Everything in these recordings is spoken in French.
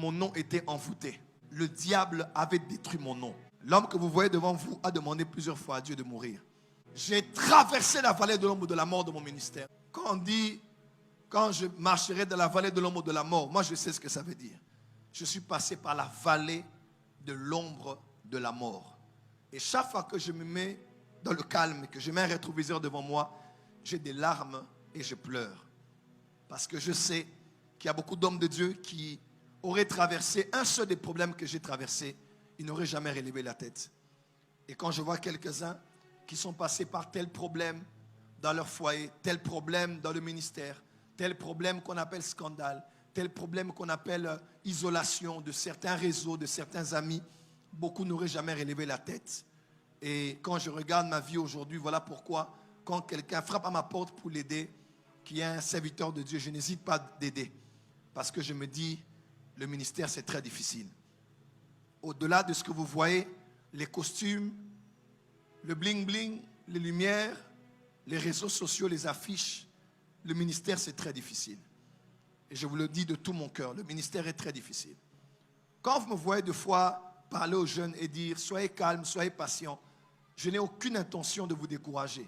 mon nom était envoûté. Le diable avait détruit mon nom. L'homme que vous voyez devant vous a demandé plusieurs fois à Dieu de mourir. J'ai traversé la vallée de l'ombre de la mort de mon ministère. Quand on dit, quand je marcherai dans la vallée de l'ombre de la mort, moi je sais ce que ça veut dire. Je suis passé par la vallée de l'ombre de la mort. Et chaque fois que je me mets dans le calme, que je mets un rétroviseur devant moi, j'ai des larmes et je pleure. Parce que je sais qu'il y a beaucoup d'hommes de Dieu qui auraient traversé un seul des problèmes que j'ai traversés, ils n'auraient jamais relevé la tête. Et quand je vois quelques-uns qui sont passés par tel problème dans leur foyer, tel problème dans le ministère, tel problème qu'on appelle scandale, tel problème qu'on appelle isolation de certains réseaux, de certains amis, beaucoup n'auraient jamais relevé la tête. Et quand je regarde ma vie aujourd'hui, voilà pourquoi, quand quelqu'un frappe à ma porte pour l'aider, qui est un serviteur de Dieu, je n'hésite pas d'aider. Parce que je me dis, le ministère, c'est très difficile. Au-delà de ce que vous voyez, les costumes, le bling-bling, les lumières, les réseaux sociaux, les affiches, le ministère, c'est très difficile. Et je vous le dis de tout mon cœur, le ministère est très difficile. Quand vous me voyez deux fois parler aux jeunes et dire, soyez calmes, soyez patients, je n'ai aucune intention de vous décourager.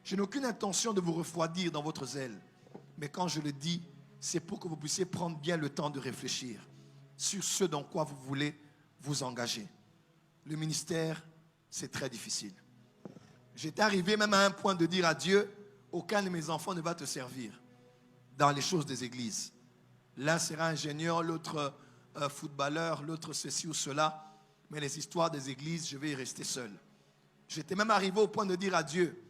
Je n'ai aucune intention de vous refroidir dans votre zèle. Mais quand je le dis, c'est pour que vous puissiez prendre bien le temps de réfléchir sur ce dans quoi vous voulez vous engager. Le ministère, c'est très difficile. J'étais arrivé même à un point de dire à Dieu, aucun de mes enfants ne va te servir dans les choses des églises. L'un sera ingénieur, l'autre footballeur, l'autre ceci ou cela. Mais les histoires des églises, je vais y rester seul. J'étais même arrivé au point de dire à Dieu,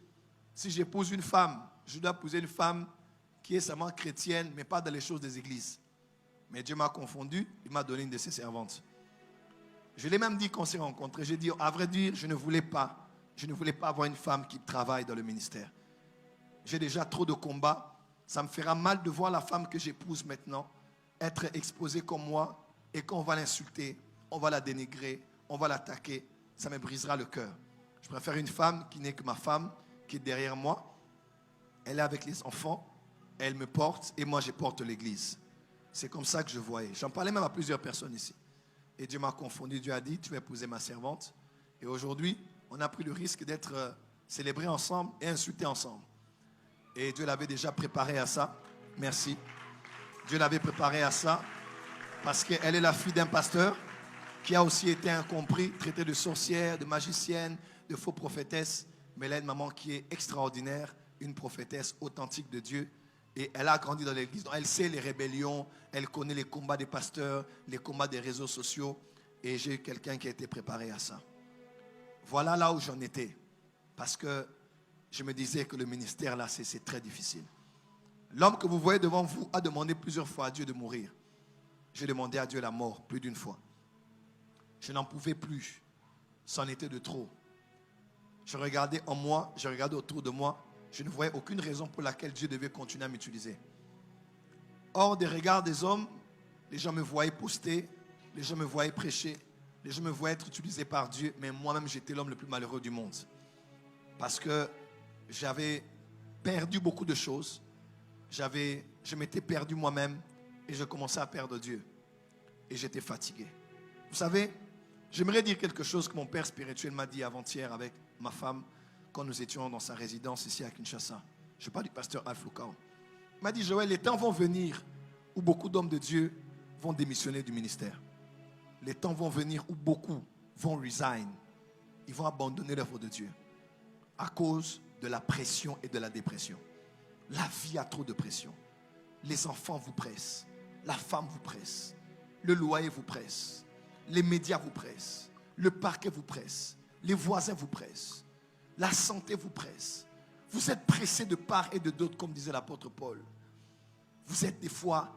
si j'épouse une femme, je dois épouser une femme qui est seulement chrétienne, mais pas dans les choses des églises. Mais Dieu m'a confondu, il m'a donné une de ses servantes. Je l'ai même dit quand on s'est rencontrés. J'ai dit, à vrai dire, je ne voulais pas avoir une femme qui travaille dans le ministère. J'ai déjà trop de combats. Ça me fera mal de voir la femme que j'épouse maintenant être exposée comme moi et qu'on va l'insulter, on va la dénigrer, on va l'attaquer. Ça me brisera le cœur. Je préfère une femme qui n'est que ma femme, qui est derrière moi. Elle est avec les enfants, elle me porte et moi je porte l'église. C'est comme ça que je voyais. J'en parlais même à plusieurs personnes ici. Et Dieu m'a confondu. Dieu a dit, tu vas épouser ma servante. Et aujourd'hui, on a pris le risque d'être célébrés ensemble et insultés ensemble. Et Dieu l'avait déjà préparé à ça. Merci. Dieu l'avait préparé à ça parce qu'elle est la fille d'un pasteur qui a aussi été incompris, traité de sorcière, de magicienne, de faux prophétesse. Mais elle a une maman qui est extraordinaire, une prophétesse authentique de Dieu. Et elle a grandi dans l'église. Donc elle sait les rébellions, elle connaît les combats des pasteurs, les combats des réseaux sociaux. Et j'ai eu quelqu'un qui a été préparé à ça. Voilà là où j'en étais. Parce que je me disais que le ministère là, c'est très difficile. L'homme que vous voyez devant vous a demandé plusieurs fois à Dieu de mourir. J'ai demandé à Dieu la mort plus d'une fois. Je n'en pouvais plus. C'en était de trop. Je regardais en moi, je regardais autour de moi. Je ne voyais aucune raison pour laquelle Dieu devait continuer à m'utiliser. Hors des regards des hommes, les gens me voyaient poster, les gens me voyaient prêcher, les gens me voyaient être utilisé par Dieu, mais moi-même j'étais l'homme le plus malheureux du monde. Parce que j'avais perdu beaucoup de choses. Je m'étais perdu moi-même et je commençais à perdre Dieu. Et j'étais fatigué. Vous savez, j'aimerais dire quelque chose que mon père spirituel m'a dit avant-hier avec ma femme quand nous étions dans sa résidence ici à Kinshasa. Je parle du pasteur Alfloukao. Il m'a dit, Joël, les temps vont venir où beaucoup d'hommes de Dieu vont démissionner du ministère. Les temps vont venir où beaucoup vont resign. Ils vont abandonner l'œuvre de Dieu à cause de la pression et de la dépression. La vie a trop de pression. Les enfants vous pressent. La femme vous presse. Le loyer vous presse. Les médias vous pressent. Le parquet vous presse. Les voisins vous pressent. La santé vous presse. Vous êtes pressé de part et de d'autre, comme disait l'apôtre Paul. Vous êtes des fois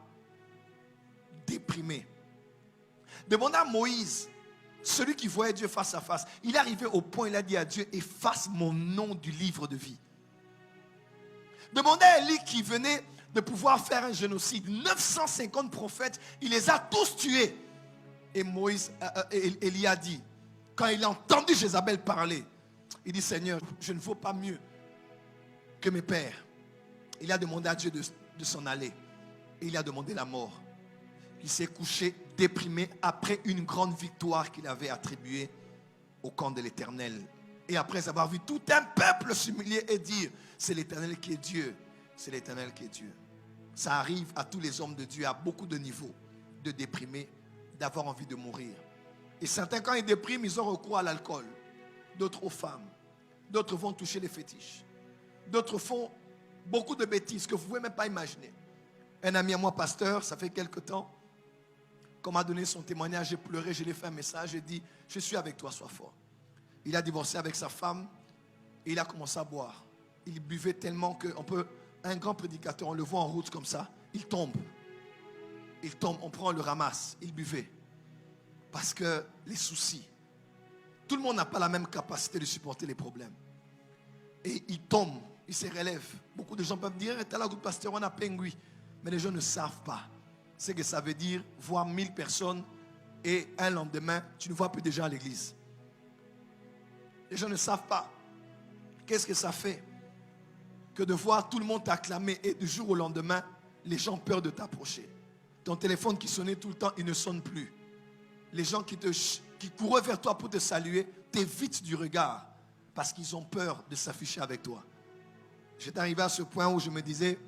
déprimé. Demandez à Moïse, celui qui voyait Dieu face à face. Il est arrivé au point, il a dit à Dieu, efface mon nom du livre de vie. Demandez à Élie qui venait de pouvoir faire un génocide. 950 prophètes, il les a tous tués. Et Élie a dit, quand il a entendu Jézabel parler, il dit, Seigneur, je ne vaux pas mieux que mes pères. Il a demandé à Dieu de s'en aller. Et il a demandé la mort. qui s'est couché déprimé après une grande victoire qu'il avait attribuée au camp de l'Éternel. Et après avoir vu tout un peuple s'humilier et dire, c'est l'Éternel qui est Dieu, c'est l'Éternel qui est Dieu. Ça arrive à tous les hommes de Dieu à beaucoup de niveaux, de déprimer, d'avoir envie de mourir. Et certains, quand ils dépriment, ils ont recours à l'alcool, d'autres aux femmes, d'autres vont toucher les fétiches, d'autres font beaucoup de bêtises que vous ne pouvez même pas imaginer. Un ami à moi, pasteur, ça fait quelque temps, quand m'a donné son témoignage, j'ai pleuré, je lui ai fait un message, j'ai dit, je suis avec toi, sois fort. Il a divorcé avec sa femme et il a commencé à boire. Il buvait tellement qu'on peut, un grand prédicateur, on le voit en route comme ça, il tombe. Il tombe, on prend, on le ramasse, il buvait. Parce que les soucis, tout le monde n'a pas la même capacité de supporter les problèmes. Et il tombe, il se relève. Beaucoup de gens peuvent dire, t'as la goutte pasteur, on a pingui. Mais les gens ne savent pas ce que ça veut dire, voir 1000 personnes et un lendemain, tu ne vois plus des gens à l'église. Les gens ne savent pas. Qu'est-ce que ça fait que de voir tout le monde t'acclamer et du jour au lendemain, les gens ont peur de t'approcher. Ton téléphone qui sonnait tout le temps, il ne sonne plus. Les gens qui couraient vers toi pour te saluer t'évitent du regard parce qu'ils ont peur de s'afficher avec toi. J'étais arrivé à ce point où je me disais,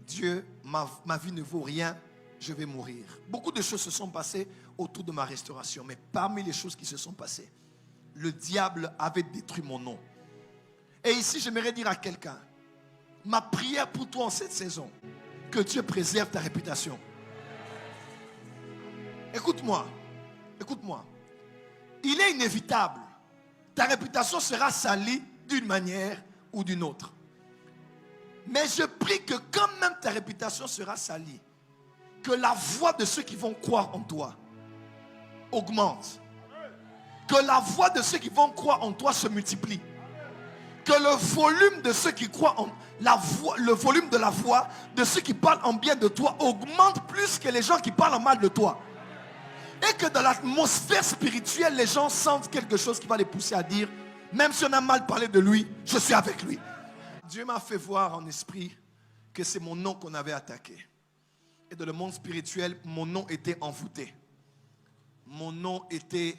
Dieu, ma vie ne vaut rien, je vais mourir. Beaucoup de choses se sont passées autour de ma restauration, mais parmi les choses qui se sont passées, le diable avait détruit mon nom. Et ici, j'aimerais dire à quelqu'un, ma prière pour toi en cette saison, que Dieu préserve ta réputation. Écoute-moi, écoute-moi. Il est inévitable. Ta réputation sera salie d'une manière ou d'une autre. Mais je prie que quand même ta réputation sera salie, que la voix de ceux qui vont croire en toi augmente. Que la voix de ceux qui vont croire en toi se multiplie. Que le volume de ceux qui croient en le volume de la voix de ceux qui parlent en bien de toi augmente plus que les gens qui parlent en mal de toi. Et que dans l'atmosphère spirituelle, les gens sentent quelque chose qui va les pousser à dire, même si on a mal parlé de lui, je suis avec lui. Dieu m'a fait voir en esprit que c'est mon nom qu'on avait attaqué. Et dans le monde spirituel, mon nom était envoûté. Mon nom était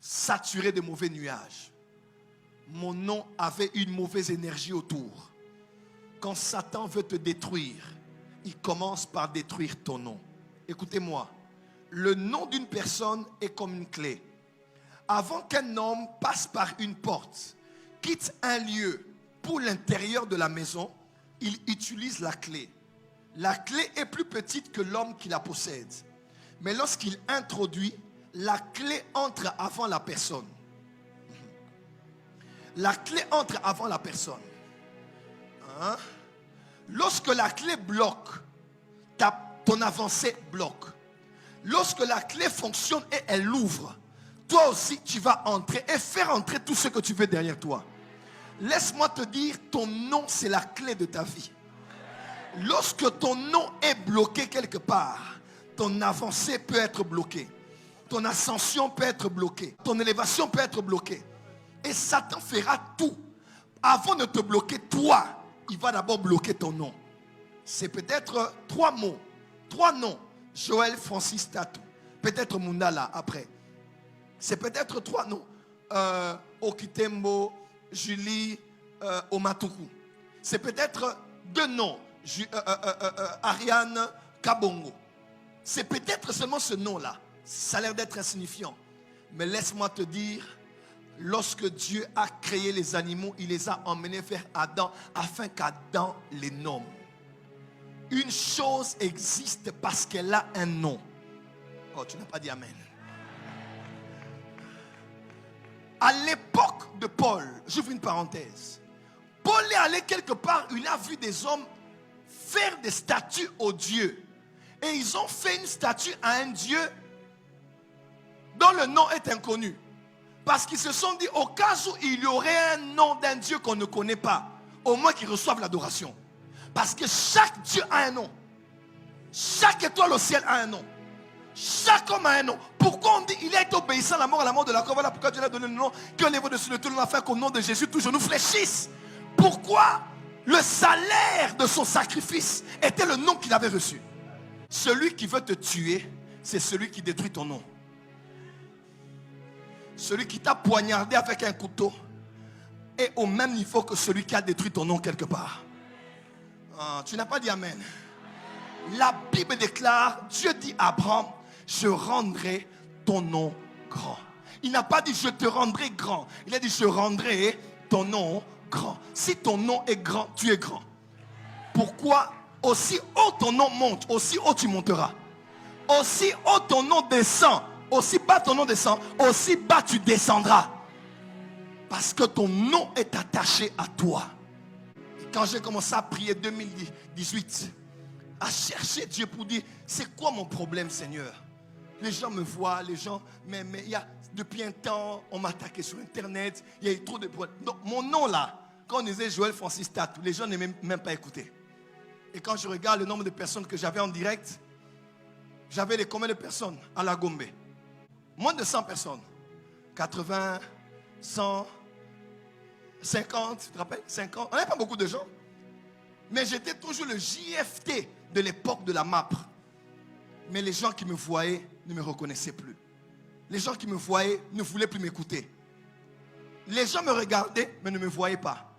saturé de mauvais nuages. Mon nom avait une mauvaise énergie autour. Quand Satan veut te détruire, il commence par détruire ton nom. Écoutez-moi, le nom d'une personne est comme une clé. Avant qu'un homme passe par une porte, quitte un lieu pour l'intérieur de la maison, il utilise la clé. La clé est plus petite que l'homme qui la possède. Mais lorsqu'il introduit, la clé entre avant la personne. La clé entre avant la personne. Hein? Lorsque la clé bloque, ton avancée bloque. Lorsque la clé fonctionne et elle ouvre, toi aussi tu vas entrer et faire entrer tout ce que tu veux derrière toi. Laisse-moi te dire, ton nom c'est la clé de ta vie. Lorsque ton nom est bloqué quelque part, ton avancée peut être bloquée. Ton ascension peut être bloquée. Ton élévation peut être bloquée. Et Satan fera tout. Avant de te bloquer, toi, il va d'abord bloquer ton nom. C'est peut-être 3 mots, 3 noms. Joël Francis Tatou. Peut-être Mundala après. C'est peut-être 3 noms. Okitembo, Julie, Omatuku. C'est peut-être 2 noms. Ariane Kabongo. C'est peut-être seulement ce nom-là. Ça a l'air d'être insignifiant. Mais laisse-moi te dire, lorsque Dieu a créé les animaux, il les a emmenés vers Adam afin qu'Adam les nomme. Une chose existe parce qu'elle a un nom. Oh, tu n'as pas dit amen. À l'époque de Paul, j'ouvre une parenthèse. Paul est allé quelque part, il a vu des hommes faire des statues aux dieux. Et ils ont fait une statue à un dieu dont le nom est inconnu. Parce qu'ils se sont dit, au cas où il y aurait un nom d'un Dieu qu'on ne connaît pas, au moins qu'ils reçoivent l'adoration. Parce que chaque Dieu a un nom. Chaque étoile au ciel a un nom. Chaque homme a un nom. Pourquoi on dit, il a été obéissant à la mort de la croix. Voilà pourquoi Dieu a donné le nom que les au-dessus de tout le monde afin qu'au nom de Jésus, tous genoux fléchissent. Pourquoi le salaire de son sacrifice était le nom qu'il avait reçu. Celui qui veut te tuer, c'est celui qui détruit ton nom. Celui qui t'a poignardé avec un couteau est au même niveau que celui qui a détruit ton nom quelque part. Ah, tu n'as pas dit amen. La Bible déclare, Dieu dit à Abraham, je rendrai ton nom grand. Il n'a pas dit je te rendrai grand. Il a dit je rendrai ton nom grand. Si ton nom est grand, tu es grand. Pourquoi? Aussi haut ton nom monte, aussi haut tu monteras. Aussi haut ton nom descend, aussi bas ton nom descend, aussi bas tu descendras. Parce que ton nom est attaché à toi. Et quand j'ai commencé à prier 2018, à chercher Dieu pour dire, c'est quoi mon problème, Seigneur? Les gens me voient, les gens, mais il y a, depuis un temps, on m'a attaqué sur Internet, il y a eu trop de problèmes. Donc mon nom là, quand on disait Joël Francis Tatou, les gens n'aimaient même pas écouter. Et quand je regarde le nombre de personnes que j'avais en direct, j'avais les combien de personnes à la Gombe? Moins de 100 personnes. 80, 100, 50, tu te rappelles? 50. On n'avait pas beaucoup de gens. Mais j'étais toujours le JFT de l'époque de la MAP. Mais les gens qui me voyaient ne me reconnaissaient plus. Les gens qui me voyaient ne voulaient plus m'écouter. Les gens me regardaient, mais ne me voyaient pas.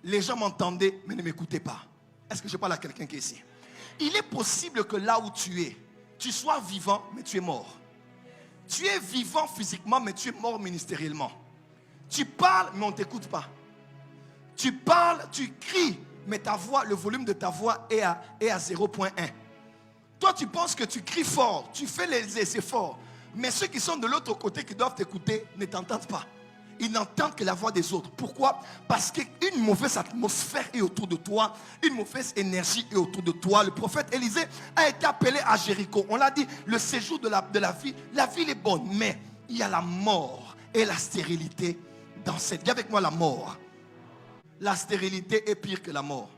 Les gens m'entendaient, mais ne m'écoutaient pas. Est-ce que je parle à quelqu'un qui est ici? Il est possible que là où tu es, tu sois vivant, mais tu es mort. Tu es vivant physiquement, mais tu es mort ministériellement. Tu parles, mais on ne t'écoute pas. Tu parles, tu cries, mais ta voix, le volume de ta voix est à 0.1. Toi, tu penses que tu cries fort, tu fais les essais forts. Mais ceux qui sont de l'autre côté, qui doivent t'écouter, ne t'entendent pas. Ils n'entendent que la voix des autres. Pourquoi? Parce qu'une mauvaise atmosphère est autour de toi. Une mauvaise énergie est autour de toi. Le prophète Élisée a été appelé à Jéricho. On l'a dit, le séjour de la ville est bonne. Mais il y a la mort et la stérilité dans cette vie. Avec moi, la mort. La stérilité est pire que la mort.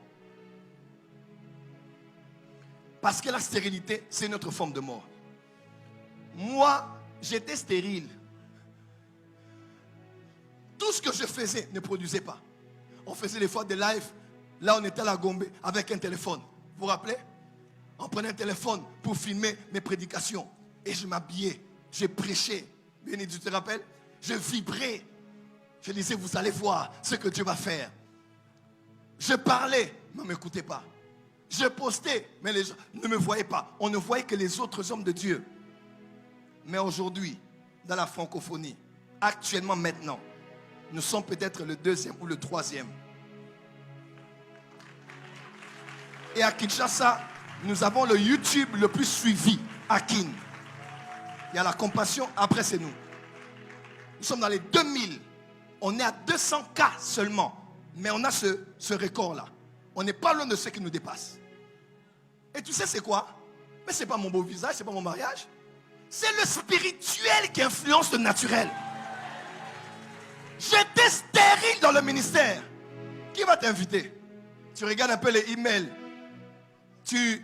Parce que la stérilité, c'est une autre forme de mort. Moi, j'étais stérile. Tout ce que je faisais ne produisait pas. On faisait des fois des lives. Là, on était à la Gombe avec un téléphone. Vous vous rappelez? On prenait un téléphone pour filmer mes prédications. Et je m'habillais. Je prêchais. Bien, tu te rappelles? Je vibrais. Je disais, vous allez voir ce que Dieu va faire. Je parlais, mais on ne m'écoutait pas. Je postais, mais les gens ne me voyaient pas. On ne voyait que les autres hommes de Dieu. Mais aujourd'hui, dans la francophonie, actuellement, maintenant, nous sommes peut-être le 2e ou le 3e. Et à Kinshasa, nous avons le YouTube le plus suivi à Kin. Il y a la compassion, après c'est nous. Nous sommes dans les 2000. On est à 200 cas seulement. Mais on a ce record-là. On n'est pas loin de ceux qui nous dépassent. Et tu sais c'est quoi? Mais ce n'est pas mon beau visage, ce n'est pas mon mariage. C'est le spirituel qui influence le naturel. J'étais stérile dans le ministère. Qui va t'inviter? Tu regardes un peu les emails. Tu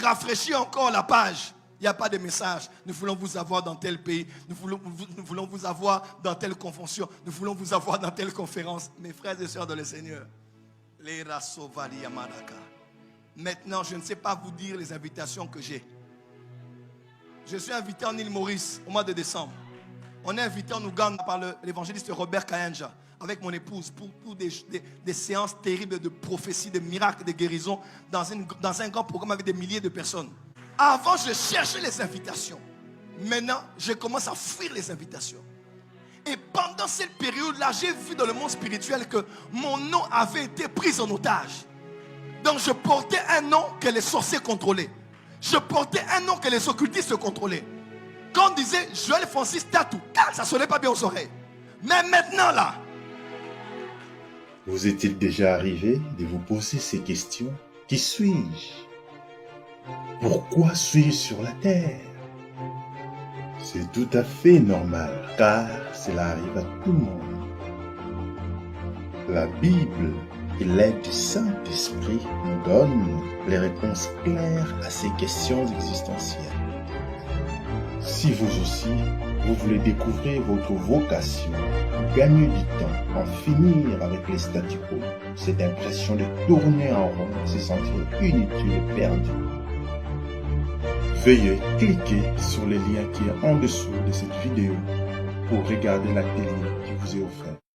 rafraîchis encore la page. Il n'y a pas de message. Nous voulons vous avoir dans tel pays. Nous voulons vous avoir dans telle convention. Nous voulons vous avoir dans telle conférence. Mes frères et sœurs dans le Seigneur. Maintenant, je ne sais pas vous dire les invitations que j'ai. Je suis invité en île Maurice au mois de décembre. On est invité en Ouganda par l'évangéliste Robert Kayanja avec mon épouse pour des séances terribles de prophéties, de miracles, de guérisons dans un grand programme avec des milliers de personnes. Avant, je cherchais les invitations. Maintenant, je commence à fuir les invitations. Et pendant cette période-là, j'ai vu dans le monde spirituel que mon nom avait été pris en otage. Donc, je portais un nom que les sorciers contrôlaient. Je portais un nom que les occultistes contrôlaient. Quand on disait Joël Francis Tatou, ça ne sonnait pas bien aux oreilles. Mais maintenant là. Vous est-il déjà arrivé de vous poser ces questions? Qui suis-je? Pourquoi suis-je sur la terre? C'est tout à fait normal, car cela arrive à tout le monde. La Bible et l'aide du Saint-Esprit nous donnent les réponses claires à ces questions existentielles. Si vous aussi, vous voulez découvrir votre vocation, gagner du temps, en finir avec les statu quo, cette impression de tourner en rond, se sentir inutile et perdu, veuillez cliquer sur le lien qui est en dessous de cette vidéo pour regarder l'atelier qui vous est offert.